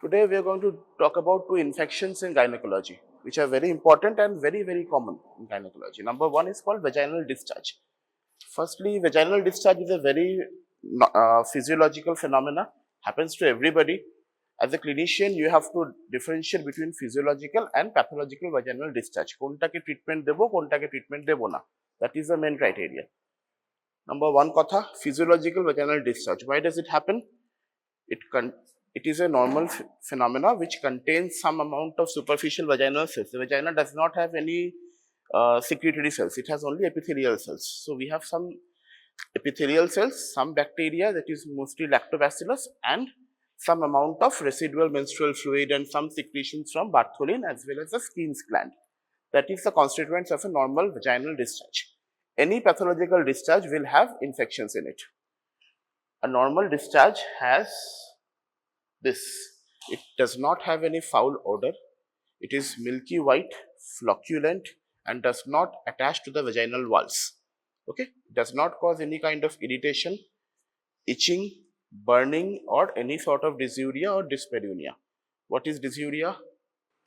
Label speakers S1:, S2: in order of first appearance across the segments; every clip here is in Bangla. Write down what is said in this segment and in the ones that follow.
S1: Today we are going to talk about two infections in gynecology, which are very important and very common in gynecology. Number one is called vaginal discharge. Firstly, vaginal discharge is a very physiological phenomena, happens to everybody. As a clinician, you have to differentiate between physiological and pathological vaginal discharge. কোনটাকে treatment দেবো, কোনটাকে treatment দেবো না. That is the main criteria. Number one কথা, physiological vaginal discharge. Why does it happen? It is a normal phenomena which contains some amount of superficial vaginal cells. The vagina does not have any secretory cells. It has only epithelial cells. So we have some epithelial cells, some bacteria that is mostly lactobacillus, and some amount of residual menstrual fluid and some secretions from Bartholin as well as the Skin's gland. That is the constituents of a normal vaginal discharge. Any pathological discharge will have infections in it. A normal discharge has this. It does not have any foul odor. It is milky white, flocculent, and does not attach to the vaginal walls. Okay, it does not cause any kind of irritation, itching, burning, or any sort of dysuria or dyspareunia. What is dysuria?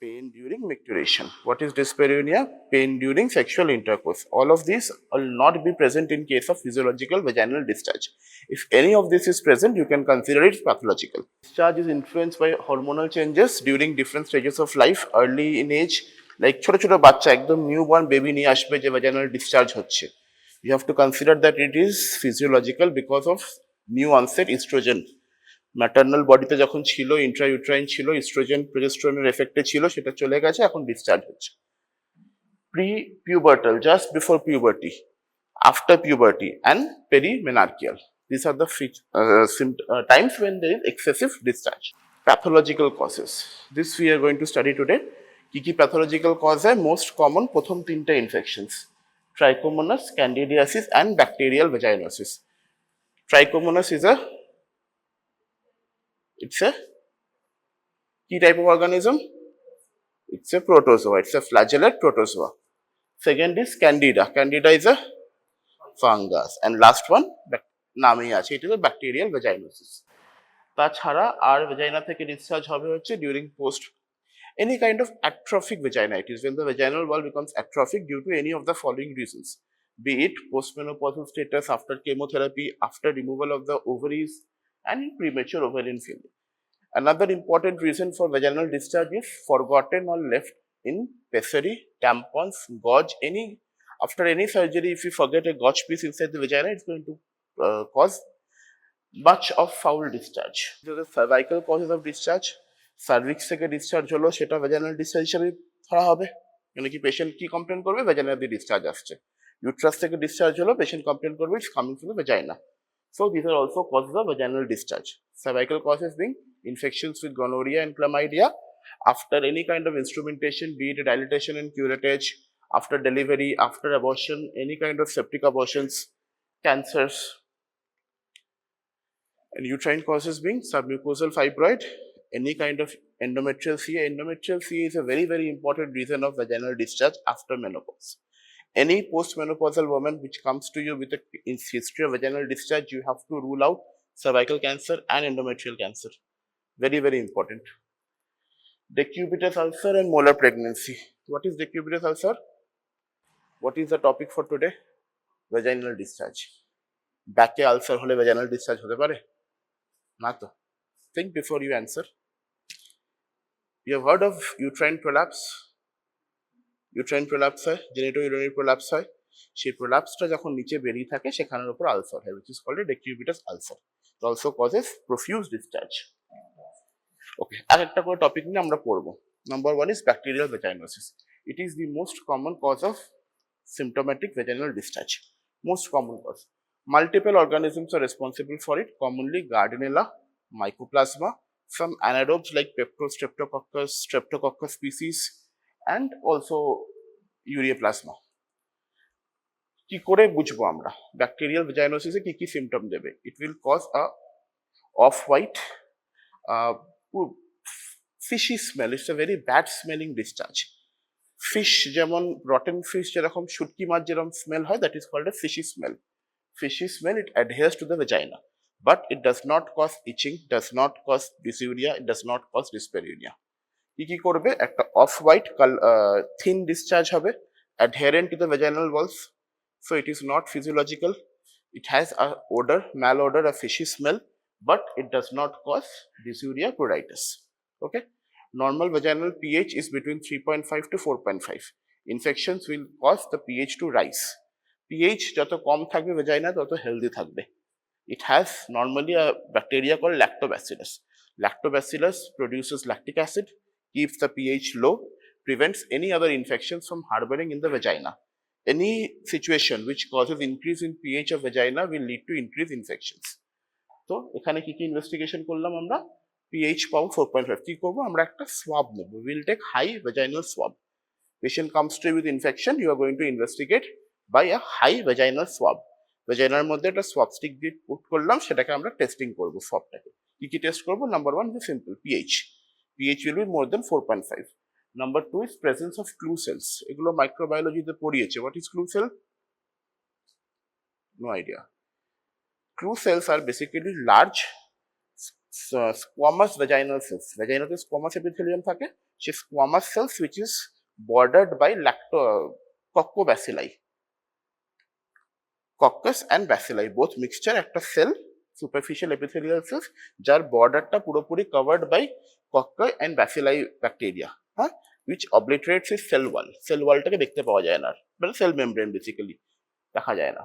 S1: Pain during micturition. What is dyspareunia? Pain during sexual intercourse. All of these will not be present in case of physiological vaginal discharge. If any of this is present, you can consider it pathological. Discharge is influenced by hormonal changes during different stages of life, early in age, like ছোট ছোট বাচ্চা একদম নিউবর্ন বেবি নিয়ে আসবে যে vaginal discharge হচ্ছে. You have to consider that it is physiological because of new onset estrogen. Maternal বডিতে যখন ছিল, ইন্ট্রাইউট্রাইন ছিল, ইস্ট্রোজেন প্রোজেস্টেরনের এফেক্টে ছিল, সেটা চলে গেছে, এখন ডিসচার্জ হচ্ছে। Prepubertal, just before puberty, after puberty, and perimenarcheal. These are the times when there is excessive discharge. Pathological causes. This we are going to study today. কি pathological cause hai? Most common প্রথম তিনটে infections: Trichomonas, Candidiasis, and Bacterial Vaginosis. Trichomonas is it's a key type of organism. It's a protozoa. It's a flagellate protozoa. Second is Candida. Candida is a fungus. And last one, নামেই আছে, it is a bacterial vaginosis. তাছাড়া আর vagina থেকে discharge হবে হচ্ছে during post any kind of atrophic vaginitis, when the vaginal wall becomes atrophic due to any of the following reasons, be it postmenopausal status, after chemotherapy, after removal of the ovaries, and premature ovarian failure. Another important reason for vaginal discharge is forgotten or left in pessary, tampons, gauze. After any surgery, if you forget a gauze piece inside the vagina, it's going to cause much of foul discharge. These are the cervical causes of discharge. Cervix থেকে discharge হলো, সেটা vaginal discharge হিসেবে ধরা হবে। মানে কি পেশেন্ট কি কমপ্লেন করবে? vaginal দিয়ে discharge আসছে। ইউট্রাস থেকে discharge হলো, পেশেন্ট কমপ্লেন করবে it's coming from the vagina. So these are also causes of vaginal discharge. Cervical causes being infections with gonorrhea and chlamydia, after any kind of instrumentation, be it dilatation and curettage, after delivery, after abortion, any kind of septic abortions, cancers. And uterine causes being submucosal fibroid, any kind of endometrial CA. Endometrial CA is a very important reason of vaginal discharge after menopause. Any postmenopausal woman which comes to you with a history of vaginal discharge, you have to rule out cervical cancer and endometrial cancer. Very important. Decubitus ulcer and molar pregnancy. What is decubitus ulcer? What is the topic for today? Vaginal discharge. Back ulcer hole vaginal discharge hote pare? Na to. Think before you answer. You have heard of uterine prolapse? Uterine prolapse হয়, genitourinary prolapse হয়, সেই prolapseটা যখন নিচে বেরিয়ে থাকে সেখানের উপর আলসার হয়, which is called a decubitus ulcer. It also causes profuse discharge. Okay, আর একটা করে টপিক নিয়ে আমরা পড়বো। Number one is bacterial vaginosis. It is the most common cause of symptomatic vaginal discharge. Most common cause. Multiple organisms are responsible for it, commonly Gardnerella, Mycoplasma, some anaerobes like Streptococcus species, and also Ureaplasma. কি করে বুঝবো আমরা ব্যাকটেরিয়াল ভ্যাজাইনোসিসে কি কি সিমটম দেবে? It will cause a off-white fishy smell. It's a very bad smelling discharge. Fish, যেমন rotten fish যেরকম শুটকি মাছ যেরকম স্মেল হয়, that is called a fishy smell. Fishy smell, it adheres to the vagina. but it does not cause itching, does not cause dysuria, it does not cause dyspareunia. কি করবে, একটা অফ হোয়াইট থিন ডিসচার্জ হবে, adherent to the vaginal walls, so it is not physiological. It has a odor, malodor, a fishy smell, but it does not cause dysuria, pruritus. Okay, normal vaginal pH is between 3.5 to 4.5. Infections will cause the pH to rise. pH যত কম থাকবে ভেজাইনা তত হেলদি থাকবে. It has normally a bacteria called lactobacillus. Lactobacillus produces lactic acid, keeps the pH low, prevents any other infections from harboring in the vagina. Any situation which causes increase in pH of vagina will lead to increased infections. তো এখানে কি কি ইনভেস্টিগেশন করলাম আমরা, pH পাবো 4.5, কি করবো আমরা একটা সোয়াব নেব, will take high vaginal swab. Patient comes to you with infection, you are going to investigate by a high vaginal swab. ভ্যাজাইনার মধ্যে একটা সোয়াব স্টিক দিয়ে পুট করলাম, সেটাকে আমরা টেস্টিং করবো সোয়াবটাকে. কি কি টেস্ট করবো? Number 1 is simple, pH will be more than 4.5. Number 2 is presence of clue cells. এগুলো মাইক্রোবায়োলজিতে পড়িয়েছে. What is clue cell? No idea. Clue cells are basically large squamous vaginal cells. Vaginaতে squamous epithelium থাকে, সেই squamous cells which is bordered by coccobacilli. Coccus and bacilli both mixture একটা সেল, superficial epithelial cells, যার বর্ডারটা পুরোপুরি covered by cocci and bacilli bacteria, হ্যাঁ, which obliterates its cell wall. Cell wallটাকে দেখতে পাওয়া যায় না, মানে সেল মেমব্রেন বেসিক্যালি দেখা যায় না.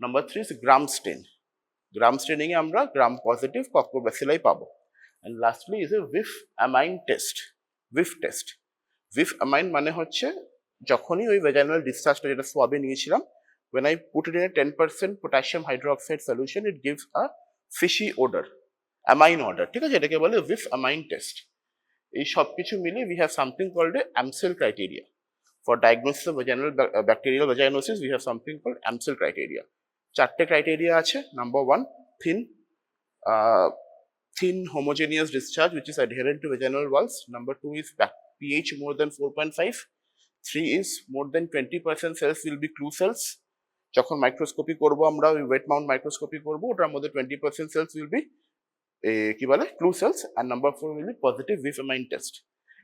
S1: Number 3 is gram stain. Gram staining এ আমরা gram positive coccobacilli পাবো. And lastly is a whiff amine test. whiff test. whiff amine মানে হচ্ছে যখনই ওই vaginal discharge যেটা সোয়াবে নিয়েছিলাম, when I put it in a 10% potassium hydroxide solution, it gives a fishy odor, amine odor. ঠিক আছে, এটাকে বলে whiff amine test. এই সব কিছু মিলে we have something called a Amsel criteria. For diagnosis of vaginal bacterial vaginosis, we have something called Amsel criteria. চারটে ক্রাইটেরিয়া আছে. Number 1, thin homogeneous discharge which is adherent to vaginal walls. Number 2 is pH more than 4.5. 3 is more than 20% cells will be clue cells. যখন মাইক্রোস্কোপি করবো আমরা, ওয়েট মাউন্ট মাইক্রোস্কোপি করবো, ওটার মধ্যে 20% cells will be কি বলে clue cells. and number 4 will be positive whiff amine test.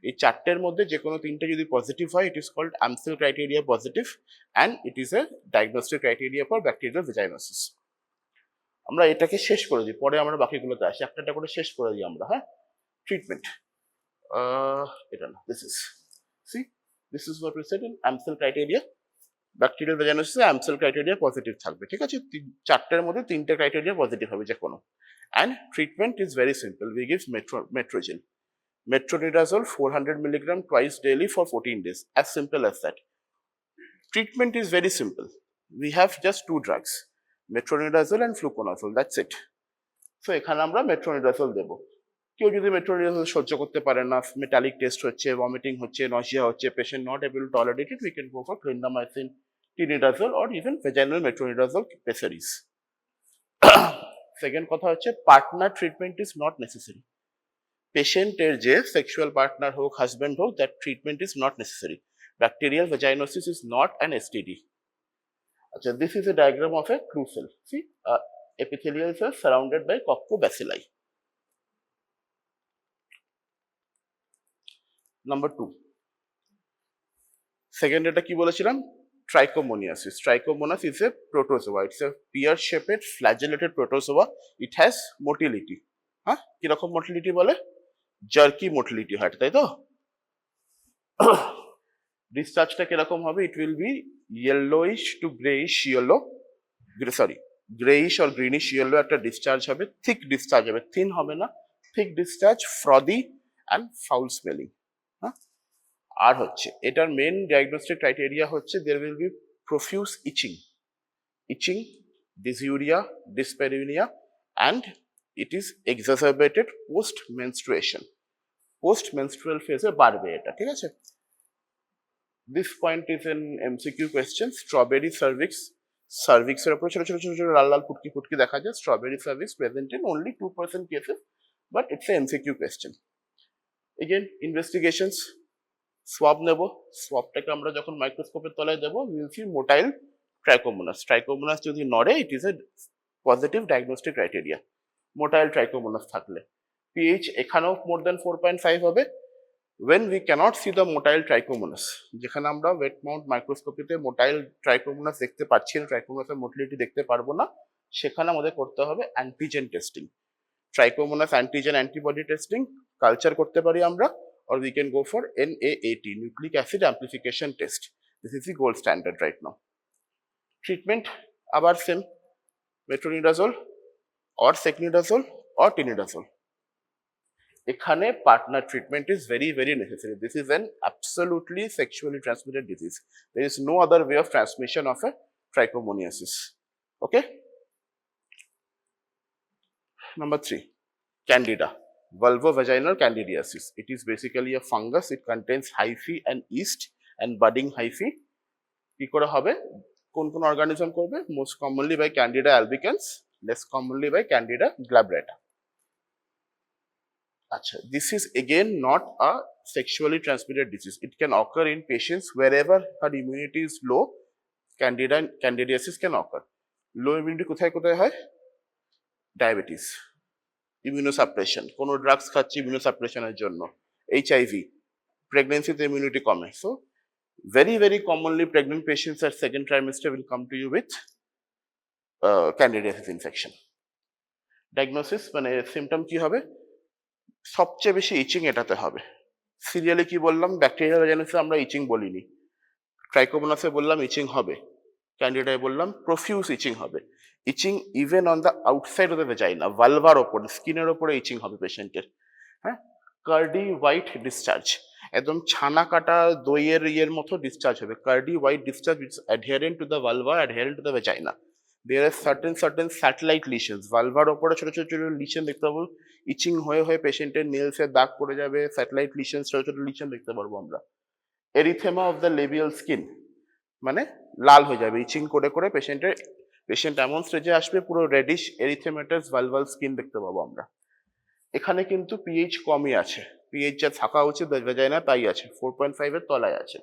S1: এই চারটের মধ্যে যে কোনো তিনটে যদি পজিটিভ হয়, it is called Amsel criteria positive and it is a diagnostic criteria for bacterial vaginosis. আমরা এটাকে শেষ করে দিই, পরে আমরা বাকিগুলোতে আসি, একটা করে শেষ করে দিই আমরা. হ্যাঁ, ট্রিটমেন্ট এটা না, this is what we said in Amsel criteria. Bacterial ভ্যাজাইনোসিসে Amsel criteria পজিটিভ থাকবে, ঠিক আছে, চারটের মধ্যে তিনটে ক্রাইটেরিয়া পজিটিভ হবে যে কোনো. and treatment is very simple, we give Metrogyl. Metronidazole 400 mg twice daily for 14 days, as simple as that. Treatment is very simple, we have just two drugs, metronidazole and fluconazole, that's it. so এখানে আমরা metronidazole দেব. কেউ যদি metronidazole সহ্য করতে পারে না, মেটালিক টেস্ট হচ্ছে, ভমিটিং হচ্ছে, নজিয়া হচ্ছে, patient not able to tolerate it, we can go for clindamycin, tinidazole or even vaginal metronidazole pessaries. Second কথা হচ্ছে partner treatment is not necessary. পেশেন্টের যে সেক্সুয়াল পার্টনার হোক, হাজব্যান্ড হোক, that treatment is not necessary. Bacterial vaginosis is not an STD. আচ্ছা, this is a diagram of a clue cell. See, epithelial cell surrounded by coccobacilli. Number 2, second এটা কি বলেছিলাম, Trichomoniasis. Trichomonas is a protozoa. It's a pear-shaped flagellated protozoa. It has motility. হ্যাঁ, কিরকম মোটিলিটি বলে? জার্কি মোটিলিটি হয়, তাই তো? ডিসচার্জটা কিরকম হবে? It will be yellowish to greyish yellow, greyish or greenish yellow একটা ডিসচার্জ হবে, থিক ডিসচার্জ হবে, থিন হবে না, thick discharge, frothy and foul smelling. হ্যাঁ, আর হচ্ছে এটার মেন ডায়াগনস্টিক ক্রাইটেরিয়া হচ্ছে there will be profuse itching, dysuria, dyspareunia, and it is exacerbated post menstrual phase বাড়বে এটা, ঠিক আছে. This point is an MCQ question. Strawberry cervix এর উপরে ছোট ছোট ছোট ছোট লাল লাল ফুটকি ফুটকি দেখা যায়. Strawberry cervix present in only 2% cases, but it's a MCQ question. Again, investigations, সোয়াব নেব, সোয়াবটাকে আমরা যখন মাইক্রোস্কোপের তলায় দেবো, will see motile Trichomonas. Trichomonas যদি নড়ে, it is a positive diagnostic criteria motile Trichomonas থাকলে। পিএইচ এখানেও মোর দেন 4.5 হবে। when we cannot see the motile trichomonas, যেখানে আমরা ওয়েট মাউন্ট মাইক্রোস্কোপিতে মোটাইল ট্রাইকোমোনাস দেখতে পাচ্ছি না, ট্রাইকোমোনাসের মোটিলিটি দেখতে পারবো না, সেখানে আমাদের করতে হবে antigen testing, Trichomonas antigen antibody testing culture করতে পারি আমরা, or we can go for NAAT, nucleic acid amplification test. This is the gold standard right now. Treatment আবার same, metronidazole or secnidazole or tinidazole. এখানে partner treatment is very very necessary. This is an absolutely sexually transmitted disease. There is no other way of transmission of a trichomoniasis. Okay, number 3, Candida, vulvovaginal candidiasis. It is basically a fungus. It contains hyphae and yeast and budding hyphae. কি করে হবে, কোন কোন অর্গানিজম করবে? Most commonly by Candida albicans, less commonly by Candida glabrata. Achha, this is again not a sexually transmitted disease. It can occur in patients wherever her immunity is low. Candidiasis can occur. Low immunity কোথায় কোথায় হয়? ডায়াবেটিস, ইমিউনোসাপ্রেশন, কোনো ড্রাগস খাচ্ছি ইমিউনোসাপ্রেশনের জন্য, এইচআইভি, প্রেগনেন্সিতে ইমিউনিটি কমে। So very very commonly pregnant patients at second trimester will come to you with candidiasis infection. Diagnosis মানে symptom কি হবে? সবচেয়ে বেশি ইচিং এটাতে হবে। সিরিয়ালে কি বললাম, ব্যাকটেরিয়াল ভ্যাজাইনোসিসে আমরা ইচিং বলিনি, ট্রাইকোমোনাসে বললাম ইচিং হবে, ক্যান্ডিডায় বললাম প্রফিউজ ইচিং হবে। Itching even on the outside of the vagina, ভালভার ওপরে, স্কিনের ওপরে ইচিং হবে পেশেন্টের। হ্যাঁ, কার্ডি হোয়াইট ডিসচার্জ, একদম ছানা কাটা দইয়ের ইয়ের মতো ডিসচার্জ হবে। Curdy white discharge is adherent to the vulva, adherent to the vagina. There are certain satellite lesions, ভালভার ওপরে ছোট ছোট ছোট লিশন দেখতে পাবো, ইচিং হয়ে হয়ে পেশেন্টের নেলসের দাগ পড়ে যাবে, স্যাটেলাইট লিশন, ছোট ছোট লিশন দেখতে পারবো আমরা। Erythema of the labial skin, মানে লাল হয়ে যাবে ইচিং করে করে, পেশেন্ট এমন স্টেজে আসবে পুরো রেডিশ এরিথেমেটাস ভালভাল স্কিন দেখতে পাবো আমরা। এখানে কিন্তু পিএইচ কমই আছে, পিএইচ যা থাকা উচিত ভেজাইনা তাই আছে, 4.5 এর তলায় আছে।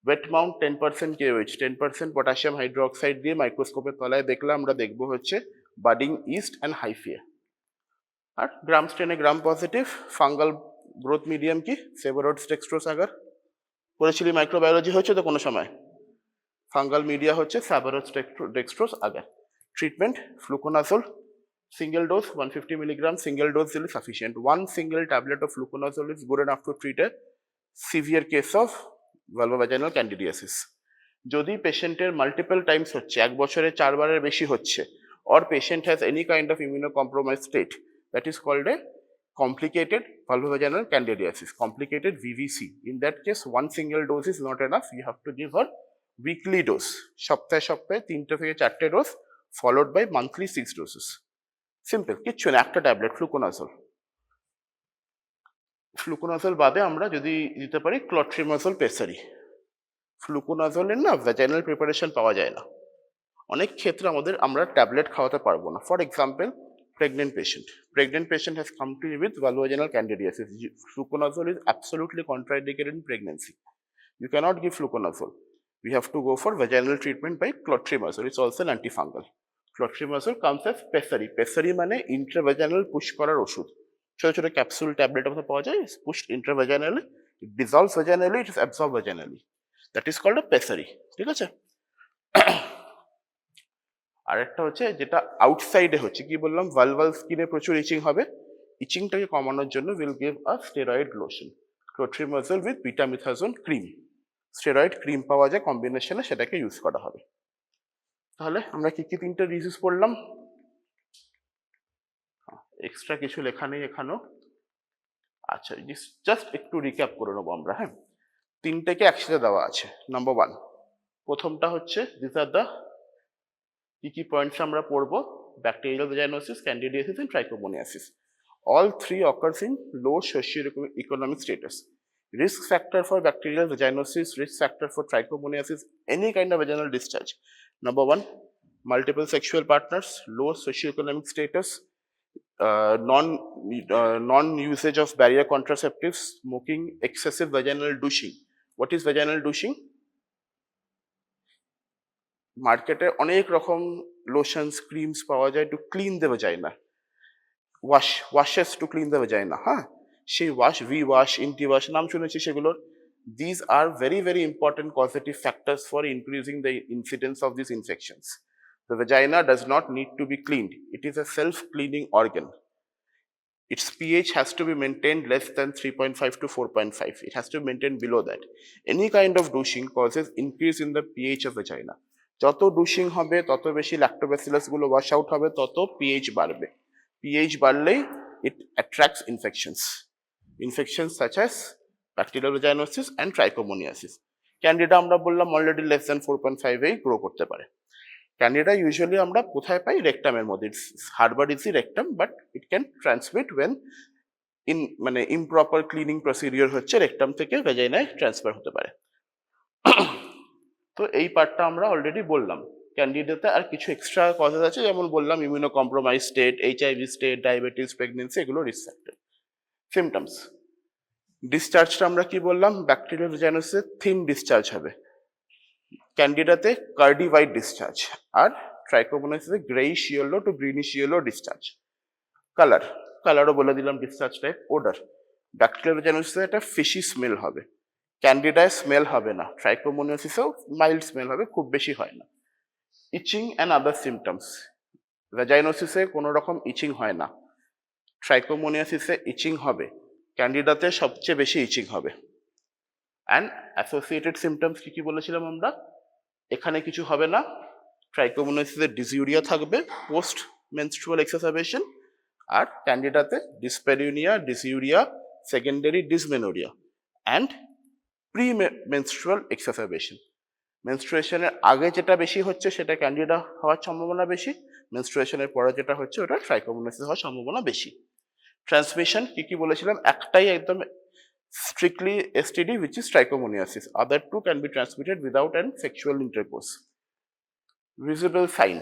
S1: Wet mount 10% KOH, 10% potassium hydroxide দিয়ে মাইক্রোস্কোপের তলায় দেখলে আমরা দেখবো হচ্ছে বাডিং ইস্ট অ্যান্ড হাইফিয়া। আর গ্রাম স্টেনে Gram positive, fungal growth medium কি সেভারোডস ডেক্সট্রোস আগার করেছিলি, মাইক্রোবায়োলজি হয়েছে তো কোনো সময়, ফাঙ্গাল মিডিয়া হচ্ছে Sabouraud's dextrose agar. Treatment fluconazole, single dose 150 milligram, single dose is sufficient. One single tablet of fluconazole is good enough to treat a severe case of vulvovaginal candidiasis. যদি পেশেন্টের মাল্টিপল টাইমস হচ্ছে, এক বছরে 4 বারের বেশি হচ্ছে, or patient has any kind of immunocompromised state, that is called a complicated vulvovaginal candidiasis, complicated VVC. In that case, one single dose is not enough. You have to give her weekly dose, সপ্তাহে সপ্তাহে 3 থেকে 4টে dose, followed by monthly 6 doses. Simple, কিচ্ছু না, একটা ট্যাবলেট ফ্লুকোনাজল। ফ্লুকোনাজল বাদে আমরা যদি দিতে পারি ক্লট্রিমাজল পেসারি। ফ্লুকোনাজলের না ভ্যাজাইনাল প্রিপারেশন পাওয়া যায় না, অনেক ক্ষেত্রে আমরা ট্যাবলেট খাওয়াতে পারবো না। For example, pregnant patient has come to you with vulvovaginal candidiasis. Fluconazole is absolutely contraindicated in pregnancy. You cannot give fluconazole. We have to go for vaginal treatment by clotrimazole. It's also an antifungal. Clotrimazole comes as pessary. Pessary মানে intravaginal push করার ওষুধ, ছোট ছোট ক্যাপসুল ট্যাবলেট মতো পাওয়া যায়, pushed intravaginally, it dissolves vaginally, it is absorbed vaginally. That is called a pessary. ঠিক আছে। আরেকটা হচ্ছে যেটা আউটসাইডে হচ্ছে, কি বললাম, ভালভাল স্কিনে প্রচুর ইচিং হবে, ইচিংটাকে কমানোর জন্য will give a steroid lotion, clotrimazole with betamethasone cream. Steroid cream পাওয়া যায় কম্বিনেশনে, সেটাকে ইউজ করা হবে। তাহলে আমরা কি কি 3টে ডিজিজ পড়লাম, এক্সট্রা কিছু লেখা নেই এখানেও। আচ্ছা, জাস্ট একটু রিক্যাপ করে নেবো আমরা। হ্যাঁ, 3টেকে একসাথে দেওয়া আছে। নাম্বার 1, প্রথমটা হচ্ছে this are the key points আমরা পড়বো, bacterial vaginosis, candidiasis and trichomoniasis. All 3 occurs in low socio-economic status. Risk factor for bacterial vaginosis, risk factor for trichomoniasis, any kind of vaginal discharge. Number 1, multiple sexual partners, low socio-economic status, non-usage of barrier contraceptives, smoking, excessive vaginal douching. What is vaginal douching? মার্কেটে অনেক রকম লোশনস ক্রিমস পাওয়া যায় to clean the vagina, washes to clean the vagina, হ্যাঁ, সেই ওয়াশ, ভি ওয়াশ, ইন্টি ওয়াশ নাম শুনেছি সেগুলোর। These are very, very important causative factors for increasing the incidence of these infections. The vagina does not need to be cleaned. It is a self-cleaning organ. Its pH has to be maintained less than 3.5 to 4.5. It has to be maintained below that. Any kind of douching causes increase in the pH of vagina. যত douching হবে তত বেশি lactobacillus গুলো wash out হবে, তত pH বাড়বে। pH বাড়লেই it attracts infections. Infections such as Bacterial Vaginosis and Trichomoniasis. Candida আমরা বললাম অলরেডি less than 4.5 এ গ্রো করতে পারে। ক্যান্ডিডা ইউজুয়ালি আমরা কোথায় পাই? রেকটামের মধ্যে। Harbour is the rectum, but it can transmit when মানে ইমপ্রপার ক্লিনিং প্রসিডিওর হচ্ছে, রেকটাম থেকে ভ্যাজাইনায় ট্রান্সফার হতে পারে। তো এই পার্টটা আমরা অলরেডি বললাম। ক্যান্ডিডাতে আর কিছু এক্সট্রা কজেস আছে, যেমন বললাম immunocompromise state, HIV state, diabetes, pregnancy, এগুলো রিস্ক ফ্যাক্টর। সিমটমস, ডিসচার্জটা আমরা কি বললাম? ব্যাকটেরিয়াল ভ্যাজাইনোসিসে থিন ডিসচার্জ হবে, ক্যান্ডিডাতে কার্ডি হোয়াইট ডিসচার্জ, আর ট্রাইকোমোনাসিসে greyish yellow to greenish yellow discharge. কালারও বলে দিলাম ডিসচার্জ টাইপ। ওডার, ব্যাকটেরিয়াল ভ্যাজাইনোসিসে একটা ফিশি স্মেল হবে, ক্যান্ডিডায় স্মেল হবে না, ট্রাইকোমোনাসিসেও মাইল্ড স্মেল হবে, খুব বেশি হয় না। ইচিং অ্যান্ড আদার সিমটমস, ভ্যাজাইনোসিসে কোনো রকম ইচিং হয় না, ট্রাইকোমোনিয়াসিসে ইচিং হবে, ক্যান্ডিডাতে সবচেয়ে বেশি ইচিং হবে। অ্যান্ড অ্যাসোসিয়েটেড সিমটমস কি কি বলেছিলাম আমরা? এখানে কিছু হবে না, ট্রাইকোমোনাসিসে ডিসইউরিয়া থাকবে, পোস্ট মেনস্ট্রুয়াল এক্সারসারবেশন, আর ক্যান্ডিডাতে dyspareunia, dysuria, secondary dysmenorrhoea and pre menstrual exacerbation. মেনস্ট্রুয়েশনের আগে যেটা বেশি হচ্ছে সেটা ক্যান্ডিডা হওয়ার সম্ভাবনা বেশি, মেনস্ট্রুয়েশনের পরে যেটা হচ্ছে ওটা ট্রাইকোমোনাসিস হওয়ার সম্ভাবনা বেশি। ট্রান্সমিশন কি কি বলেছিলাম? একটাই একদম strictly STD, which is trichomoniasis. Other two can be transmitted without an sexual intercourse. Visible sign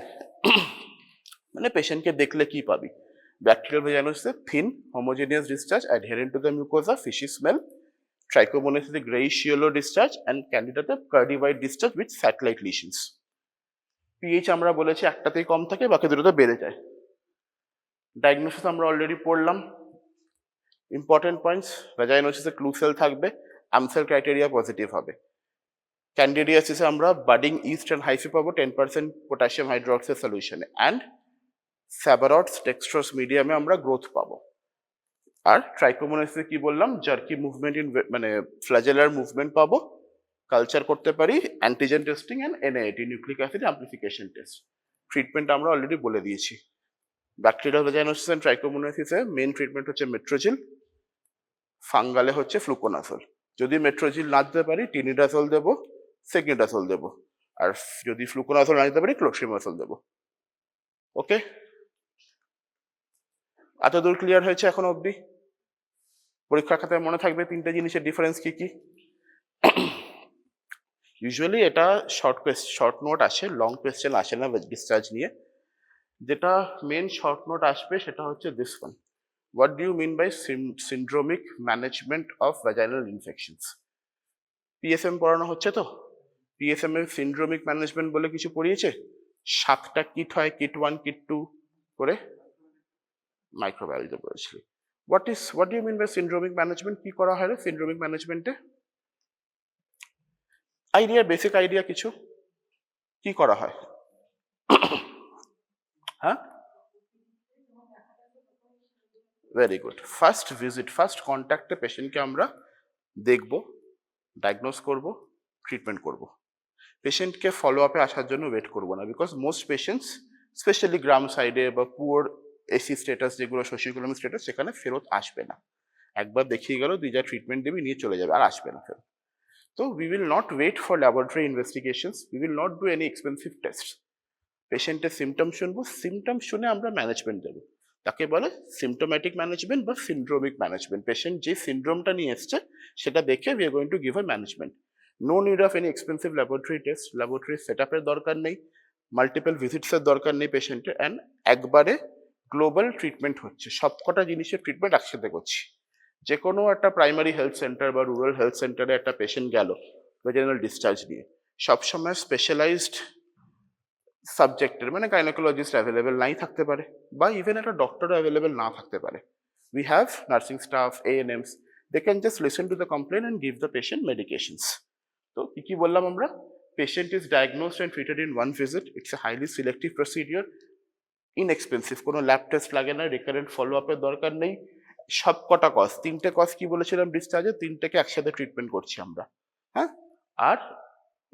S1: মানে পেশেন্টকে দেখলে কি পাবি? ব্যাকটেরিয়াল ভ্যাজাইনোসিসে thin homogeneous discharge adherent to the mucosa, fishy smell, trichomoniasis grayish yellow discharge, and candidate curdy white discharge with satellite lesions. pH আমরা বলেছি একটাতেই কম থাকে, বাকি দুটোতে বেড়ে যায়। ডায়াগনোসিস আমরা অলরেডি পড়লাম। ইম্পর্টেন্ট পয়েন্টস, ভ্যাজাইনোসিসে ক্লু সেল থাকবে, আমসেল ক্রাইটেরিয়া পজিটিভ হবে। ক্যান্ডিডিয়াসিসে আমরা বাডিং ইস্ট অ্যান্ড হাইফি পাবো 10% পটাশিয়াম হাইড্রোক্সাইড সলিউশনে, অ্যান্ড স্যাবারটস ডেক্সট্রোস মিডিয়ামে আমরা গ্রোথ পাবো। আর ট্রাইকোমোনাসিসে কি বললাম? জার্কি মুভমেন্ট ইন মানে ফ্ল্যাজেলার মুভমেন্ট পাবো, কালচার করতে পারি, antigen testing and NIT nucleic acid amplification test. Treatment আমরা অলরেডি বলে দিয়েছি। ব্যাকটেরিয়াল ভ্যাজাইনোসিস এন্ড ট্রাইকোমোনাসিসে মেইন ট্রিটমেন্ট হচ্ছে মেট্রোজিল, ফাঙ্গালে হচ্ছে ফ্লুকোনাজল। যদি মেট্রোজিল না দিতে পারি টিনিডাজল দেবো, সেগনিডাজল দেবো, আর যদি ফ্লুকোনাজল না দিতে পারি ক্লোট্রিমাজল দেবো। ওকে, এতদূর ক্লিয়ার হয়েছে এখন অবধি? পরীক্ষার খাতায় মনে থাকবে তিনটে জিনিসের ডিফারেন্স কি কি। ইউজুয়ালি এটা শর্ট নোট আসে, লং কোয়েশ্চেন আসে না ডিসচার্জ নিয়ে। যেটা মেন শর্ট নোট আসবে সেটা হচ্ছে this one: What do you mean by syndromic management of vaginal infections? PSM পড়ানো হচ্ছে তো, PSM এর syndromic management বলে কিছু পড়িয়েছে? 7টা কিট হয়, কিট 1, কিট 2 করে মাইক্রোবায়োলজি পড়েছিল। What do you mean by syndromic management? কি করা হয় রে syndromic managementে? আইডিয়া, বেসিক আইডিয়া কিছু কি করা হয়? হ্যাঁ, very good. First visit, first কন্ট্যাক্টে পেশেন্টকে আমরা দেখব, ডায়াগনোস করব, ট্রিটমেন্ট করব। পেশেন্টকে ফলো আপে আসার জন্য ওয়েট করব না, বিকজ মোস্ট পেশেন্টস স্পেশালি গ্রাম সাইডে বা পুয়ার এসি স্ট্যাটাস, যেগুলো সোশিওইকোনমিক স্ট্যাটাস, সেখানে ফেরত আসবে না। একবার দেখিয়ে গেল, তুই যা ট্রিটমেন্ট দিবি নিয়ে চলে যাবে, আর আসবে না ফেরত। তো we will not wait for laboratory investigations, we will not do any expensive test. পেশেন্টের সিমটম শুনবো, সিমটম শুনে আমরা ম্যানেজমেন্ট দেবো। তাকে বলে সিমটোম্যাটিক ম্যানেজমেন্ট বা সিন্ড্রোমিক ম্যানেজমেন্ট। পেশেন্ট যে সিন্ড্রোমটা নিয়ে এসছে সেটা দেখে we are going to give a management. No need of any expensive laboratory test, laboratory সেট আপের দরকার নেই, মাল্টিপল ভিজিটসের দরকার নেই পেশেন্টের, অ্যান্ড একবারে গ্লোবাল ট্রিটমেন্ট হচ্ছে। সবকটা জিনিসের ট্রিটমেন্ট একসাথে করছি। যে কোনো একটা প্রাইমারি হেলথ সেন্টার বা রুরাল হেলথ সেন্টারে একটা পেশেন্ট গেল ভ্যাজিনাল ডিসচার্জ নিয়ে, সবসময় স্পেশালাইজড সাবজেক্টের মানে গাইনোকোলজিস্ট অ্যাভেলেবেল নাই থাকতে পারে, বা ইভেন একটা ডক্টরও অ্যাভেলেবেল না থাকতে পারে। We have nursing staff, ANMs, they can just listen to the complaint and give the patient medications. তো কি বললাম আমরা? Patient is diagnosed and treated in one visit. It's a highly selective procedure, inexpensive, কোনো ল্যাব টেস্ট লাগে না, রিকারেন্ট ফলো আপের দরকার নেই। সব কটা কজ, তিনটে কজ কি বলেছিলাম ডিসচার্জে, তিনটেকে একসাথে ট্রিটমেন্ট করছি আমরা, হ্যাঁ। আর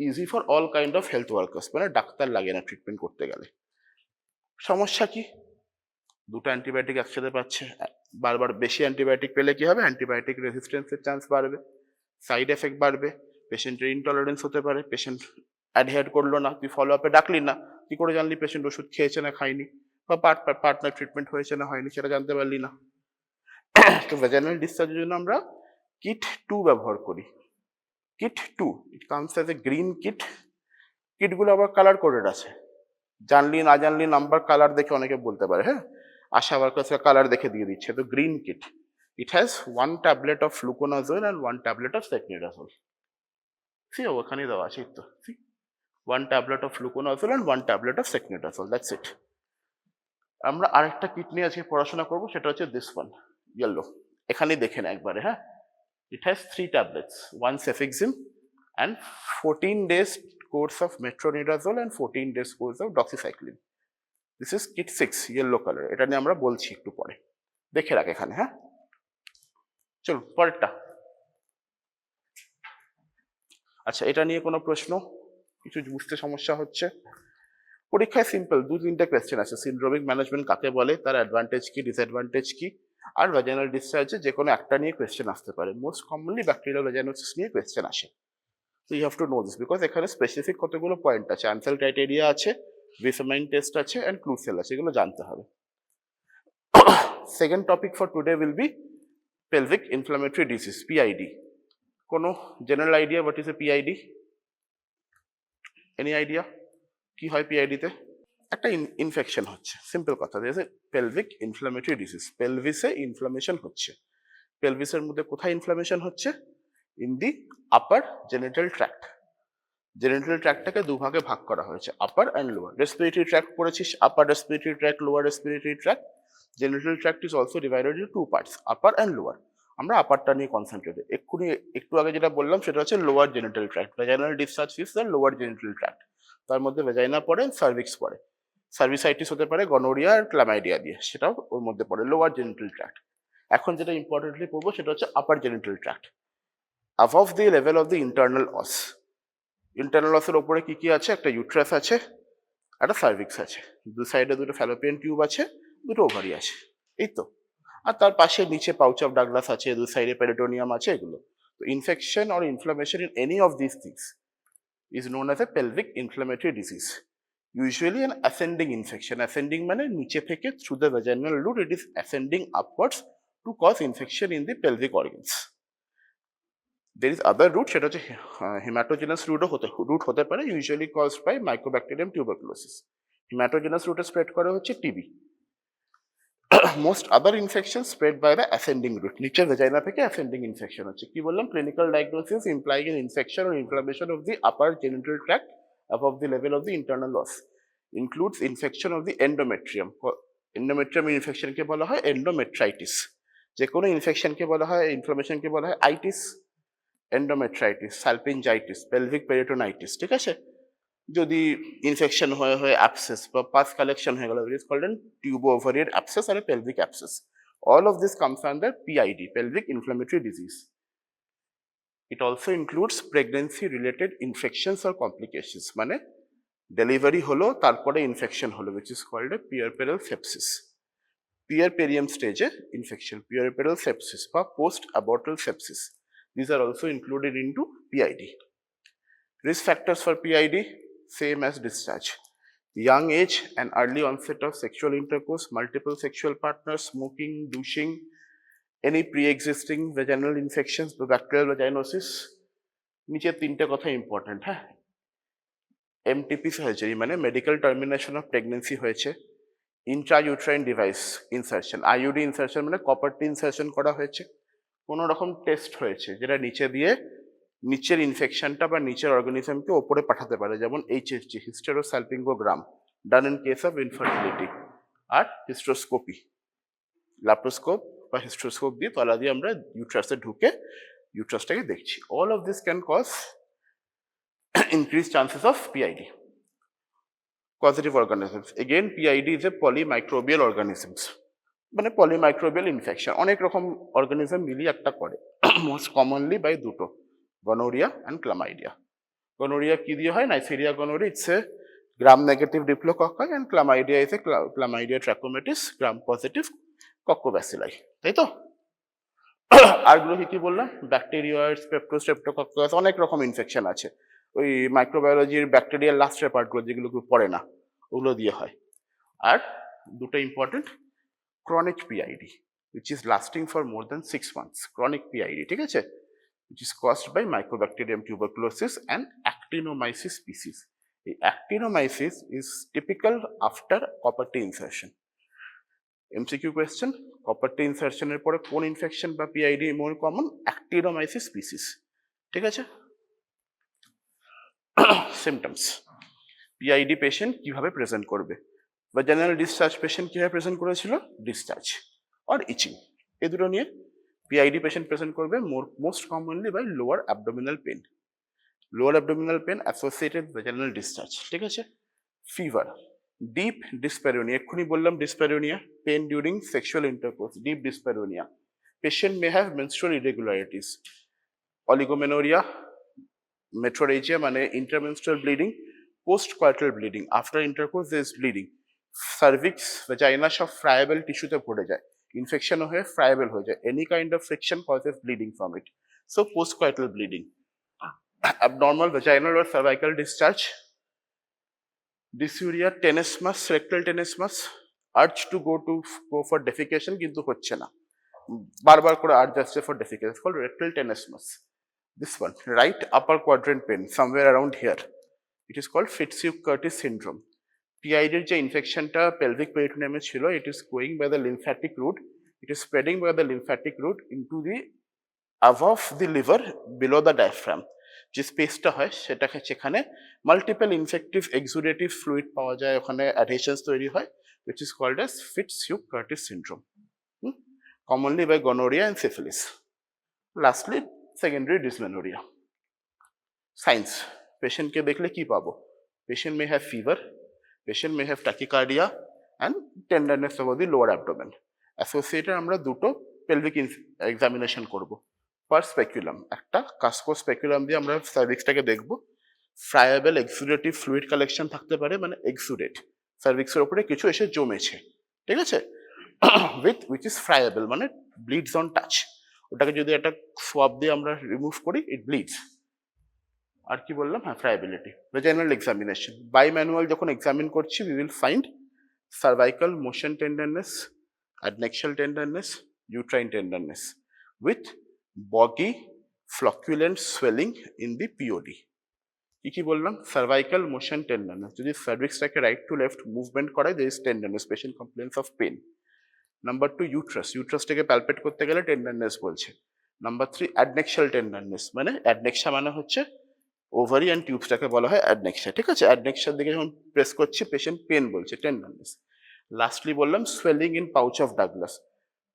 S1: easy for all kind of health workers, মানে ডাক্তার লাগে না ট্রিটমেন্ট করতে গেলে। সমস্যা কি? দুটো অ্যান্টিবায়োটিক একসাথে পাচ্ছে, বারবার বেশি অ্যান্টিবায়োটিক পেলে কি হবে? অ্যান্টিবায়োটিক রেজিস্ট্যান্সের চান্স বাড়বে, সাইড এফেক্ট বাড়বে, পেশেন্টের ইনটলারেন্স হতে পারে, পেশেন্ট অ্যাডহেয়ার করলো না, তুই ফলো আপে ডাকলি না, কি করে জানলি পেশেন্ট ওষুধ খেয়েছে না খায়নি, বা পার্টনার ট্রিটমেন্ট হয়েছে না হয়নি সেটা জানতে পারলি না। তো ভ্যাজাইনাল ডিসচার্জের জন্য আমরা কিট 2 ব্যবহার করি। Kit 2, it comes as a green kit. কিটগুলো আবার কালার কোডেড আছে, জানলি না জানলি নাম্বার কালার দেখে অনেকে বলতে পারে, হ্যাঁ আশা ওয়ার্কার্সরা কালার দেখে দিয়ে দিচ্ছে। তো green kit, it has 1 tablet of fluconazole and 1 tablet of secnidazole. See ওখানে দেওয়া আছে তো, see 1 tablet of fluconazole and 1 tablet of secnidazole, that's it. আমরা আরেকটা কিট নিয়ে আজকে পড়াশোনা করবো, সেটা হচ্ছে দিস ওয়ান, ইয়েলো। এখানেই দেখে না একবারে, হ্যাঁ। It has 3 tablets, 1 cefixime and 14 days course of metronidazole and 14 days course of doxycycline. This is kit 6, yellow color. এটা নিয়ে আমরা বলছি একটু পরে, দেখে রাখ এখানে, হ্যাঁ। চলো পরেরটা। আচ্ছা, এটা নিয়ে কোনো প্রশ্ন, কিছু বুঝতে সমস্যা হচ্ছে? পরীক্ষায় সিম্পল 2-3টে কোয়েশ্চেন আছে। সিন্ড্রোমিক ম্যানেজমেন্ট কাকে বলে, তার অ্যাডভান্টেজ কি, ডিসঅ্যাডভান্টেজ কি, আর ভ্যাজাইনাল ডিসচার্জে যে কোনো একটা নিয়ে কোয়েশ্চেন আসতে পারে। মোস্ট কমনলি ব্যাকটেরিয়াল ভ্যাজাইনোসিস নিয়ে কোয়েশ্চেন আসে। So you have to know this because এখানে স্পেসিফিক কতগুলো পয়েন্ট আছে, আনসেল ক্রাইটেরিয়া আছে, ভিসামাইন টেস্ট আছে, এন্ড ক্লুসেল আছে, এগুলো জানতে হবে। Second topic for today will be pelvic inflammatory disease, PID. কোনো general idea what is a PID? Any idea কি হয় পিআইডি তে? একটা ইনফেকশন হচ্ছে, সিম্পল কথা, পেলভিক ইনফ্লামেটরি ডিজিজ, পেলভিসে ইনফ্লামেশন হচ্ছে। পেলভিসের মধ্যে কোথায় ইনফ্লামেশন হচ্ছে? In the upper genital tract. Genital ট্র্যাক্টটাকে দুভাগে ভাগ করা হয়েছে, upper and lower. Respiratory tract পড়েছিস, upper respiratory tract, lower respiratory tract. Genital tract is also divided into 2 parts, upper and lower. আমরা আপারটা নিয়ে কনসেন্ট্রেটেড। একটু আগে যেটা বললাম সেটা হচ্ছে lower genital tract. Vaginal discharge is the lower genital tract. তার মধ্যে ভ্যাজাইনা পড়ে, সার্ভিক্স পড়ে। সার্ভিসাইটিস হতে পারে গনোরিয়া আর ক্লামাইডিয়া দিয়ে, সেটাও ওর মধ্যে পড়ে, লোয়ার জেনিটাল ট্র্যাক্ট। এখন যেটা ইম্পর্টেন্টলি পড়বো সেটা হচ্ছে upper genital tract, above the level of the internal os. Internal অসের ওপরে কি কি আছে? একটা ইউট্রাস আছে, একটা সার্ভিক্স আছে, দু সাইডে দুটো ফ্যালোপিয়ান টিউব আছে, দুটো ওভারি আছে, এই তো। আর তার পাশে নিচে পাউচ অফ ডাগলাস আছে, দু সাইডে পেরিটোনিয়াম আছে, এগুলো। তো infection or inflammation in any of this things is known as a pelvic inflammatory disease. Usually an ascending infection, ascending মানে নিচে থেকে through the vaginal route it is ascending upwards to cause infection in the pelvic organs. There is other route, সেটা হচ্ছে হেমাটোজেনাস রুট হতে পারে, usually caused by microbacterium tuberculosis. Haematogenous রুটে স্প্রেড করে হচ্ছে TB. Most other infection spread by the ascending route, নিচে ভেজাইনা থেকে অ্যাসেন্ডিং ইনফেকশন হচ্ছে। কি বললাম? Clinical diagnosis implying an infection or inflammation of the upper genital tract above the level of the internal os, includes infection of the endometrium. Endometrium ইনফেকশনকে বলা হয় এন্ডোমেট্রাইটিস। যে কোনো ইনফেকশনকে বলা হয়, ইনফ্লামেশনকে বলা হয় itis, endometritis, salpingitis, pelvic peritonitis, ঠিক আছে। যদি ইনফেকশন হয়ে অ্যাবসেস বা পাস কালেকশন হয়ে গেল, it is called an tubo ovarian abscess or a pelvic abscess. All of this comes under PID, pelvic inflammatory disease. It also includes pregnancy related infections or complications, মানে ডেলিভারি হলো তারপরে ইনফেকশন হলো, which is called a puerperal sepsis. Puerperium stage infection, puerperal sepsis বা post abortal sepsis. These are also included into PID. Risk factors for PID, same as discharge. Young age and early onset of sexual intercourse, multiple sexual partners, smoking, douching, any pre-existing vaginal infections, bacterial vaginosis. নিচে তিনটে কথা ইম্পর্টেন্ট, হ্যাঁ। MTP সার্জারি মানে মেডিকেল টার্মিনেশন অফ প্রেগনেন্সি হয়েছে। ইন্ট্রাইউট্রাইন ডিভাইস ইনসার্শন, IUD ইনসার্শন মানে কপারটি ইনসার্শন করা হয়েছে। কোনো রকম টেস্ট হয়েছে যেটা নিচে দিয়ে নিচের ইনফেকশনটা বা নিচের অর্গানিজমকে ওপরে পাঠাতে পারে, যেমন HSG hysterosalpingogram done in case of infertility, আর হিস্ট্রোস্কোপি ল্যাপ্রোস্কোপ বা হিস্ট্রোস্কোপ দিয়ে তলা দিয়ে আমরা ইউট্রাসে ঢুকে ইউট্রাসটাকে দেখছি। All of this can cause increased chances of PID. Causative organisms. Again, PID is a polymicrobial organisms. মানে polymicrobial infection অনেক রকম অর্গানিজম মিলিয়ে একটা করে। মোস্ট কমনলি বাই দুটো, গনোরিয়া অ্যান্ড ক্লামাইডিয়া। গনোরিয়া কি দিয়ে হয়? Neisseria gonorrhoeae, it's a Gram negative diplococci, and chlamydia is a Chlamydia trachomatis Gram positive coccobacilli, তাই তো? আরগুলো কি বললাম? ব্যাকটেরিয়াস, স্ট্রেপ্টোকক্কাস, অনেক রকম ইনফেকশন আছে। ওই মাইক্রোবায়োলজির ব্যাকটেরিয়াল লাস্টের পার্টগুলো যেগুলো পড়ে না, ওগুলো দিয়ে হয়। আর দুটো important, chronic PID which is lasting for more than 6 months, chronic PID, ঠিক আছে, which is caused by Mycobacterium tuberculosis and actinomyces species. The actinomyces is typical after copper T insertion. MCQ question, copper T insertion এর পরে কোন ইনফেকশন বা PID more common? actinomyces species, ঠিক আছে। সিমটমস, PID পেশেন্ট কিভাবে প্রেজেন্ট করবে? vaginal discharge পেশেন্ট কিভাবে প্রেজেন্ট করেছিল? ডিসচার্জ অর ইচিং, এই দুটো নিয়ে PID পেশেন্ট প্রেজেন্ট করবে most commonly by lower abdominal pain, lower abdominal pain associated vaginal discharge, ঠিক আছে। ফিভার, ডিপ ডিসপ্যারোনিয়া, এক্ষুনি বললাম dyspareunia, pain during sexual intercourse, deep dyspareunia. Patient may have menstrual irregularities, oligomenorrhoea, metrorrhagia মানে intermenstrual bleeding, post coital bleeding, after intercourse there is bleeding, cervix vagina সব ফ্রায়েবল টিস্যুতে ভরে যায়, ইনফেকশন হয়ে ফ্রায়েবল হয়ে যায়, any kind of friction causes bleeding from it, so post coital bleeding. abnormal vaginal or cervical discharge, dysuria, tenesmus, rectal tenesmus, urge to go for defecation কিন্তু হচ্ছে না, বারবার করে urge আসছে for defecation, called rectal tenesmus. This one, right upper quadrant pain somewhere around here, it is called Fitzhugh-Curtis syndrome. PID এর যে ইনফেকশনটা pelvic peritoneum ছিল, it is going by the lymphatic route, it is spreading by the lymphatic route into the above the liver below the diaphragm, যে স্পেসটা হয় সেটাকে, সেখানে মাল্টিপল ইনফেক্টিভ এক্সুডেটিভ ফ্লুইড পাওয়া যায়, ওখানে অ্যাডহেশনস তৈরি হয়, which is called as Fitzhugh-Curtis syndrome, commonly by gonorrhea and syphilis. Lastly, secondary dysmenorrhea. Signs, পেশেন্টকে দেখলে কি পাবো? Patient may have fever, patient may have tachycardia and tenderness of the lower abdomen. Associated আমরা দুটো পেলভিক এক্সামিনেশন করব। পার স্পেকুলাম, একটা কাস্কো স্পেকুলাম দিয়ে আমরা সার্ভিক্সটাকে দেখব। ফ্রায়েবল এক্সুডেটিভ ফ্লুইড কালেকশন থাকতে পারে, মানে এক্সুডেট, সার্ভিক্সের ওপরে কিছু এসে জমেছে, ঠিক আছে, উইচ ইজ ফ্রায়েবল মানে ব্লিডস অন টাচ, ওটাকে যদি একটা সোয়াব দিয়ে আমরা রিমুভ করি, ইট ব্লিডস। আর কি বললাম? হ্যাঁ, ফ্রাইবিলিটি। ভেজাইনাল এক্সামিনেশন, বাই ম্যানুয়াল যখন এক্সামিন করছি, we will find cervical motion tenderness, adnexal tenderness, uterine tenderness with boggy flocculent swelling in the POD. কি বললাম? সার্ভাইকাল মোশন টেন্ডারনেস, যদি সার্ভিক্সটাকে রাইট টু লেফট মুভমেন্ট করায়, there is tenderness, patient complains of pain. Number 2, ইউট্রাসটাকে প্যালপেট করতে গেলে টেন্ডারনেস বলছে। নাম্বার 3, adnexal tenderness, মানে অ্যাডনেক্সা মানে হচ্ছে ওভারি অ্যান্ড টিউবসটাকে বলা হয় অ্যাডনেক্সা, ঠিক আছে, অ্যাডনেক্সার দিকে যখন প্রেস করছি পেশেন্ট পেন বলছে, টেন্ডারনেস। লাস্টলি বললাম swelling in pouch of Douglas,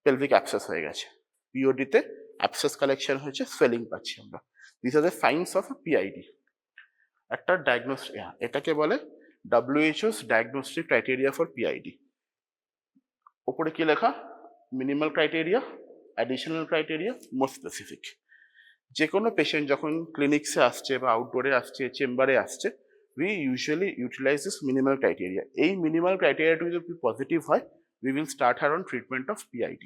S1: pelvic abscess হয়ে গেছে, পিওডিতে অ্যাবসেস কালেকশন হয়েছে, সোয়েলিং পাচ্ছি আমরা। This are the signs of PID. একটা ডায়াগনোস্টিক, এটাকে বলে WHO's diagnostic criteria for PID. ওপরে কি লেখা? মিনিমাল ক্রাইটেরিয়া, অ্যাডিশনাল ক্রাইটেরিয়া, মোর স্পেসিফিক। যে কোনো পেশেন্ট যখন ক্লিনিক্সে আসছে বা আউটডোরে আসছে, চেম্বারে আসছে, we usually utilize this minimal criteria. এই মিনিমাল ক্রাইটেরিয়াটা যদি পজিটিভ হয়, we will start her on treatment of PID.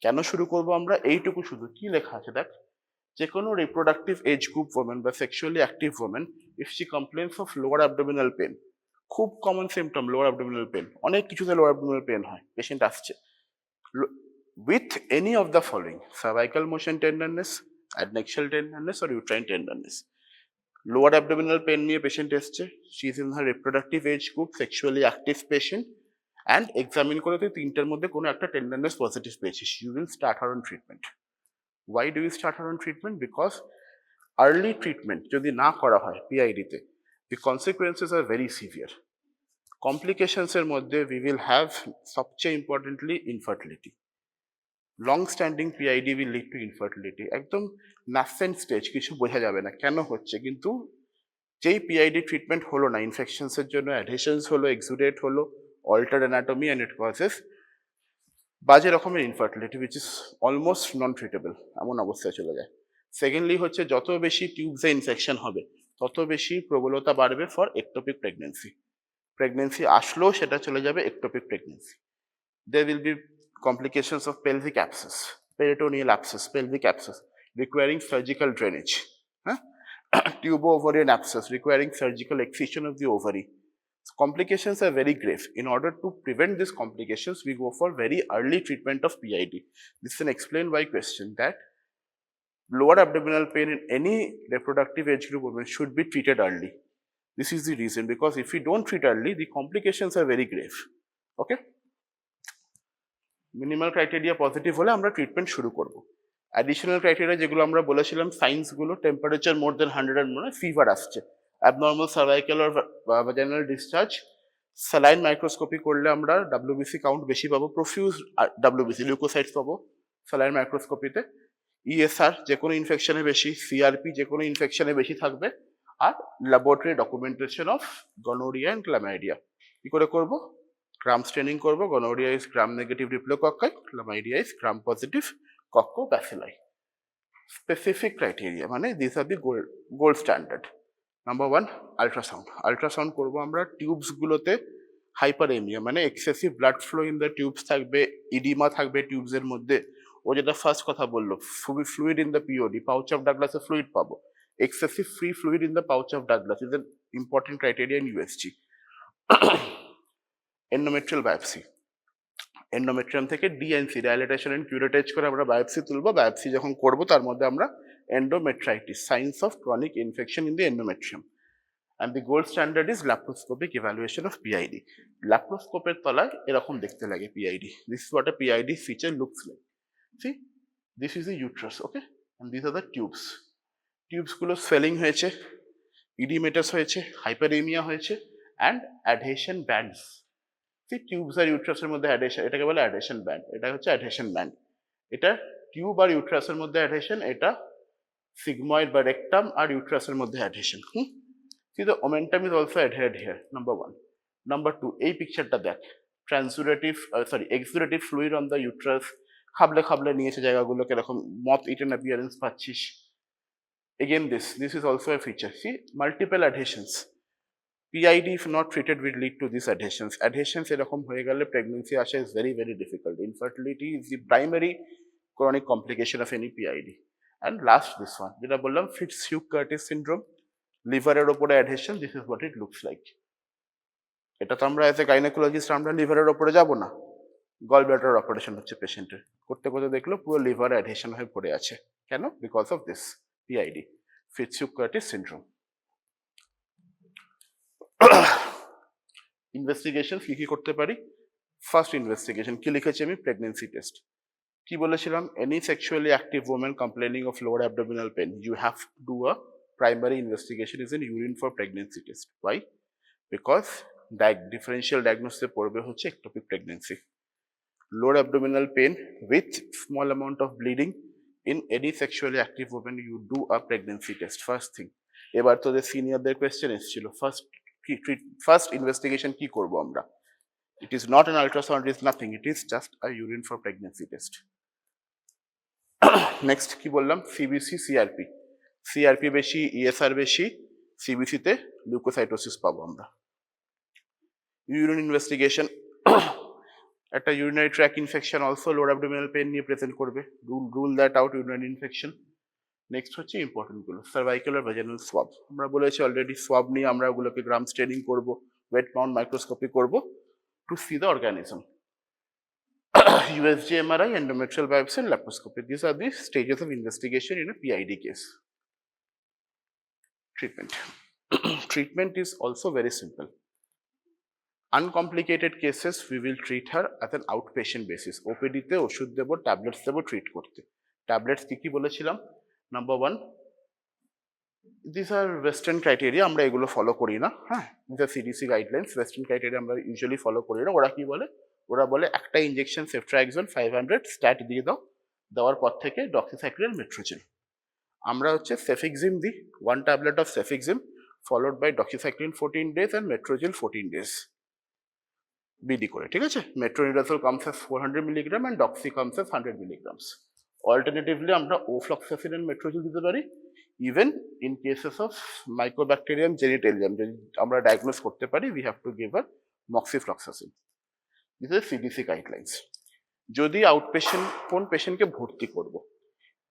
S1: কেন শুরু করব আমরা? এইটুকু শুধু, কি লেখা আছে দেখ, যে কোনো রিপ্রোডাক্টিভ এজ গ্রুপ ওমেন বা sexually active women, if she complains of lower abdominal pain, খুব common symptom lower abdominal pain, অনেক কিছুতে লোয়ার অ্যাবডোমিনাল পেন হয়, পেশেন্ট আসছে with any of the following: cervical motion tenderness, adnexal tenderness or uterine tenderness. Lower abdominal pain নিয়ে পেশেন্ট এসছে, she is in her reproductive age group, sexually active patient, and examine করে তুই তিনটের মধ্যে কোনো একটা টেন্ডারনেস পজিটিভ পেয়েছিস, you will start her on treatment. Why do you start her on treatment? Because early treatment যদি না করা হয় পিআইডিতে, the consequences are very severe. Complications এর মধ্যে we will have সবচেয়ে importantly infertility. Long standing PID will lead to infertility. একদম nascent স্টেজ, কিছু বোঝা যাবে না কেন হচ্ছে, কিন্তু যেই পিআইডি ট্রিটমেন্ট হলো না, ইনফেকশনস এর জন্য অ্যাডহেশনস হলো, এক্সুডেট হলো, alter anatomy and it causes বাজে রকমের infertility which is almost non treatable, এমন অবস্থায় চলে যায়। সেকেন্ডলি হচ্ছে যত বেশি টিউবসে ইনফেকশন হবে তত বেশি প্রবলতা বাড়বে ফর একটোপিক প্রেগনেন্সি। প্রেগনেন্সি আসলেও সেটা চলে যাবে ectopic pregnancy. There will be complications of pelvic abscess, peritoneal abscess, pelvic abscess requiring surgical drainage. Tubo-ovarian abscess requiring surgical excision of the ovary. So complications are very grave. In order to prevent these complications, we go for very early treatment of PID. This is an explain why question that lower abdominal pain in any reproductive age group women should be treated early. This is the reason, because if we don't treat early, the complications are very grave. Okay? Minimal criteria positive হলে আমরা ট্রিটমেন্ট শুরু করব। অ্যাডিশনাল ক্রাইটেরিয়া যেগুলো আমরা বলেছিলাম সাইন্সগুলো, টেম্পারেচার মোর দেন 100 ফিভার আসছে, abnormal cervical or vaginal discharge, saline microscopy করলে আমরা ডাব্লিউবিসি কাউন্ট বেশি পাবো, প্রফিউজ ডাব্লিউবিসি লিউকোসাইটস পাবো স্যালাইন মাইক্রোস্কোপিতে, ইএসআর যে কোনো ইনফেকশনে বেশি, সিআরপি যে কোনো ইনফেকশনে বেশি থাকবে, আর laboratory documentation of gonorrhoea and chlamydia. কি করে করবো? গ্রাম স্টেনিং করবো, gonorrhoea is gram negative diplococci, chlamydia is gram positive coccobacilli. Specific criteria মানে this are the gold standard. Number 1 ultrasound. Ultrasound করবো আমরা টিউবসগুলোতে হাইপারেমিয়া মানে excessive blood flow in the tubes থাকবে, ইডিমা থাকবে টিউবসের মধ্যে। ও যেটা ফার্স্ট কথা বললো, fluid in the POD, pouch of ডাগলাসে ফ্লুইড পাবো, excessive free fluid in the pouch of Douglas is an important criteria in USG. Endometrial biopsy, endometrium থেকে ডিএনসি ডাইলেটেশন এন্ড কিউরেটেজ করে আমরা বায়োপসি তুলবো। বায়োপসি যখন করবো তার মধ্যে আমরা endometritis, signs of chronic infection in the endometrium. And the gold standard is laparoscopic evaluation of PID. Laparoscope তলায় এরকম দেখতে লাগে PID. This is what a PID feature looks like. See, this is the uterus, okay? And these are the tubes. Tubes গুলো swelling হয়েছে, edematous হয়েছে, hyperemia হয়েছে, and adhesion bands. See, tubes আর ইউট্রাসের মধ্যে adhesion, এটাকে বলে adhesion band. এটা হচ্ছে adhesion band. এটা টিউব আর ইউট্রাসের মধ্যে adhesion, এটা sigmoid বা rectum আর ইউট্রাসের মধ্যে adhesion. See, the omentum is also adhered here, number 1. Number 2, এই পিকচারটা দেখ, exudative fluid on the uterus, খাবলে খাবলে নিয়েছে জায়গাগুলোকে, এরকম moth eaten appearance পাচ্ছিস। Again this is also a feature. See, multiple adhesions. PID if not treated will lead to these adhesions. Adhesions এরকম হয়ে গেলে pregnancy আসা is very very difficult. Infertility is the primary chronic complication of any PID. And last, this one, যেটা বললাম Fitzhugh-Curtis syndrome, লিভারের ওপরে adhesion, this is what it looks like. এটা তো আমরা এজ এ গাইনোকোলজিস্ট আমরা লিভারের ওপরে যাব না, গল ব্লাডার অপারেশন হচ্ছে পেশেন্টের, করতে করতে দেখলো পুরো লিভার অ্যাডহেশন হয়ে পড়ে আছে। কেন? Because of this PID, Fitzhugh-Curtis syndrome. Investigation কি কি করতে পারি? ফার্স্ট ইনভেস্টিগেশন কি লিখেছি আমি? Pregnancy test. কি বলেছিলাম? Any sexually active women complaining of lower abdominal pain, you have to do a primary investigation is in urine for pregnancy test. Why? Because differential diagnosis পড়বে হচ্ছে ectopic pregnancy. Lower abdominal pain with small amount of bleeding in any sexually active woman, you do a pregnancy test. First thing. এবার তোদের সিনিয়রদের কোয়েশ্চেন এসেছিল, ফার্স্ট ইনভেস্টিগেশন কি করব আমরা? It is not an ultrasound, it is nothing, it is just a urine for pregnancy test. Next কি বললাম? CBC, CRP. সিআরপি বেশি, ইএসআর বেশি, সিবিসিতে লিউকোসাইটোসিস পাবো আমরা। ইউরিন ইনভেস্টিগেশন, একটা urinary tract infection also lower abdominal pain নিয়ে প্রেজেন্ট করবে, rule that out urinary infection. Next হচ্ছে ইম্পর্টেন্ট গুলো, সার্ভাইকাল আর ভ্যাজিনাল সোয়াব। আমরা বলেছি অলরেডি সোয়াব নিয়ে আমরা ওগুলোকে গ্রাম স্টেনিং করবো, ওয়েট মাউন্ট মাইক্রোস্কোপি করবো to see the organism. USG, MRI, endometrial biopsy and laparoscopy. These are the stages of investigation in a PID case. Treatment. Treatment is also very simple. Uncomplicated cases we will treat her at an outpatient basis. OPD তে ওষুধ দেবো, ট্যাবলেটস দেবো ট্রিট করতে। ট্যাবলেটস কি কি বলেছিলাম? Number 1 this are western criteria, আমরা এগুলো ফলো করি না। হ্যাঁ, this are CDC guidelines, western criteria আমরা ইউজুয়ালি ফলো করি না। ওরা কি বলে, ওরা বলে একটা ইঞ্জেকশন সেফট্রাক্সন 500 স্ট্যাট দিয়ে দাও, দেওয়ার পর থেকে ডক্সিসাইক্লিন মেট্রোজেল। আমরা হচ্ছে সেফিক্সিম দিই, 1 tablet of cefixime followed by doxycycline 14 days and metrogyl 14 days BD করে, ঠিক আছে। Metronidazole comes as 400 milligram and doxy comes as 100 milligrams. Alternatively আমরা ওফ্লক্সাসিন এন্ড মেট্রোজেল দিতে পারি, even in cases of microbacterium genitalium যদি আমরা ডায়াগনোস করতে পারি, উই হ্যাভ টু গিভ আর moxifloxacin. This is CDC guidelines. যদি আউটপেশেন্ট, কোন পেশেন্টকে ভর্তি করব,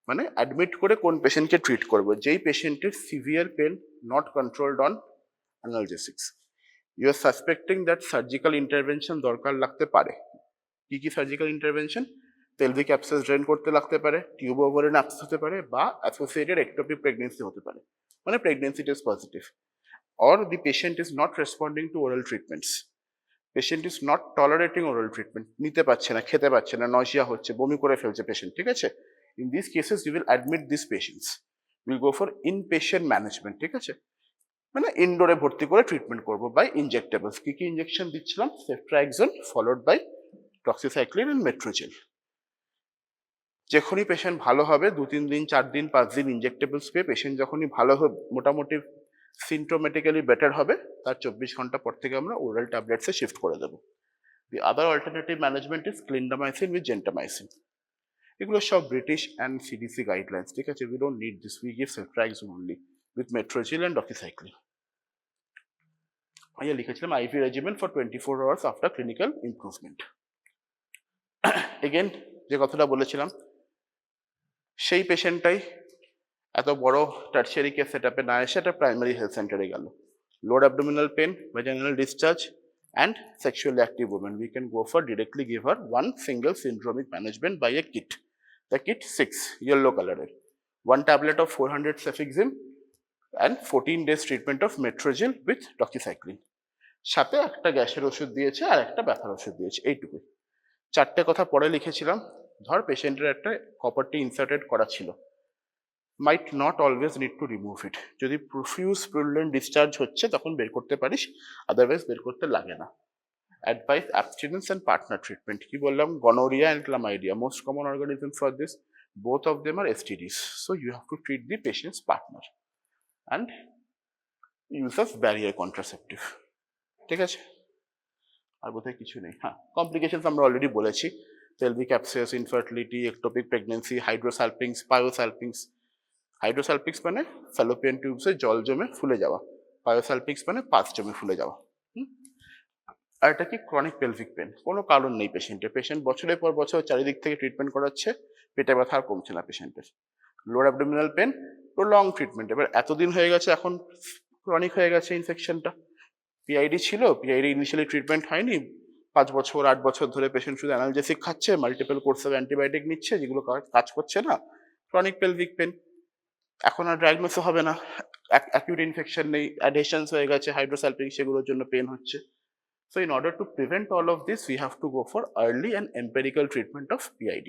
S1: মানে অ্যাডমিট করে কোন পেশেন্টকে ট্রিট করব, যেই পেশেন্টের severe pain not controlled on analgesics, you are suspecting that surgical intervention দরকার লাগতে পারে। কি কি surgical intervention? Pelvic abscess drain করতে লাগতে পারে, টিউব ওভারিন অ্যাবসেস হতে পারে, বা অ্যাসোসিয়েটেড এক্টোপিক প্রেগনেন্সি হতে পারে, মানে pregnancy test positive, or the patient is not responding to oral treatments, patient is not tolerating oral treatment, নিতে পারছে না, খেতে পারছে না, নজিয়া হচ্ছে, বমি করে ফেলছে পেশেন্ট, ঠিক আছে। In this cases you will admit this patients, will go for inpatient management, ঠিক আছে, মানে ইনডোরে ভর্তি করে ট্রিটমেন্ট করবো বাই ইনজেক্টেবলস। কি কি ইনজেকশন দিচ্ছিলাম? সেফট্রাক্সন followed by doxycycline and Metrogyl. যখনই পেশেন্ট ভালো হবে, 2-3 দিন 4 দিন 5 দিন ইনজেক্টেবলস পেয়ে পেশেন্ট যখনই ভালো হবে, মোটামুটি সিমটোমেটিক্যালি বেটার হবে, তার 24 ঘন্টা পর থেকে আমরা ওরাল ট্যাবলেটসে শিফট করে দেবো। The other alternative management is clindamycin with gentamicin. এগুলো সব ব্রিটিশ অ্যান্ড সিডিসি গাইডলাইন্স, ঠিক আছে। We don't need this, we give ceftriaxone only with metrogyl and doxycycline. আমি লিখেছিলাম IV regimen for 24 hours after clinical improvement. Again যে কথাটা বলেছিলাম, সেই পেশেন্টটাই এত বড় টার্সিয়ারি কেয়ার সেটআপে না এসে একটা প্রাইমারি হেলথ সেন্টারে গেল, load abdominal pain, vaginal discharge and sexually active women, we can go for directly give her one single syndromic management by a kit. The kit 6 yellow color, 1 tablet of 400 cefixime and 14 days treatment of metrogel with doxycycline, সাথে একটা গ্যাসের ওষুধ দিয়েছে আর একটা ব্যথার ওষুধ দিয়েছে, এইটুকুই। 4টে কথা পরে লিখেছিলাম। ধর পেশেন্টের একটা কপারটি ইনসার্টেড করা ছিল, might not always need to remove it, যদি প্রফিউজ purulent discharge হচ্ছে তখন বের করতে পারিস, আদারওয়াইজ বের করতে লাগে না। Advice অ্যাবস্টিনেন্স and partner treatment. কি বললাম? Gonorrhoea and chlamydia, most common organism for this, both of them are STDs, so you have to treat the patient's partner and use of barrier contraceptive, ঠিক আছে। আর বোধহয় কিছু নেই। হ্যাঁ, কমপ্লিকেশনস আমরা অলরেডি বলেছি, pelvic abscess, infertility, ectopic pregnancy, hydrosalpinx, pyosalpinx. Hydrosalpinx মানে ফ্যালোপিয়ান টিউবসে জল জমে ফুলে যাওয়া, পায়োসালপিক্স মানে পাঁচ জমে ফুলে যাওয়া। আর এটা কি? ক্রনিক পেলভিক পেন, কোনো কারণ নেই পেশেন্টের, পেশেন্ট বছরের পর বছর চারিদিক থেকে ট্রিটমেন্ট করাচ্ছে, পেটে ব্যথা আর কমছে না পেশেন্টের। Load abdominal pain, long treatment, এবার এতদিন হয়ে গেছে, এখন ক্রনিক হয়ে গেছে ইনফেকশনটা। পিআইডি ছিল, পিআইডি ইনিশিয়ালি ট্রিটমেন্ট হয়নি, 5 বছর 8 বছর ধরে পেশেন্ট শুধু অ্যানালজেসিক খাচ্ছে, মাল্টিপল কোর্স অফ অ্যান্টিবায়োটিক নিচ্ছে, যেগুলো কাজ করছে না, ক্রনিক পেলভিক পেন। এখন আর ডায়াগনোস হবে না, অ্যাকিউট ইনফেকশন নেই, অ্যাডহেশনস হয়ে গেছে হাইড্রোসালপিং, সেগুলোর জন্য পেন হচ্ছে। So in order to prevent all of this, we have to go for early and empirical treatment of PID.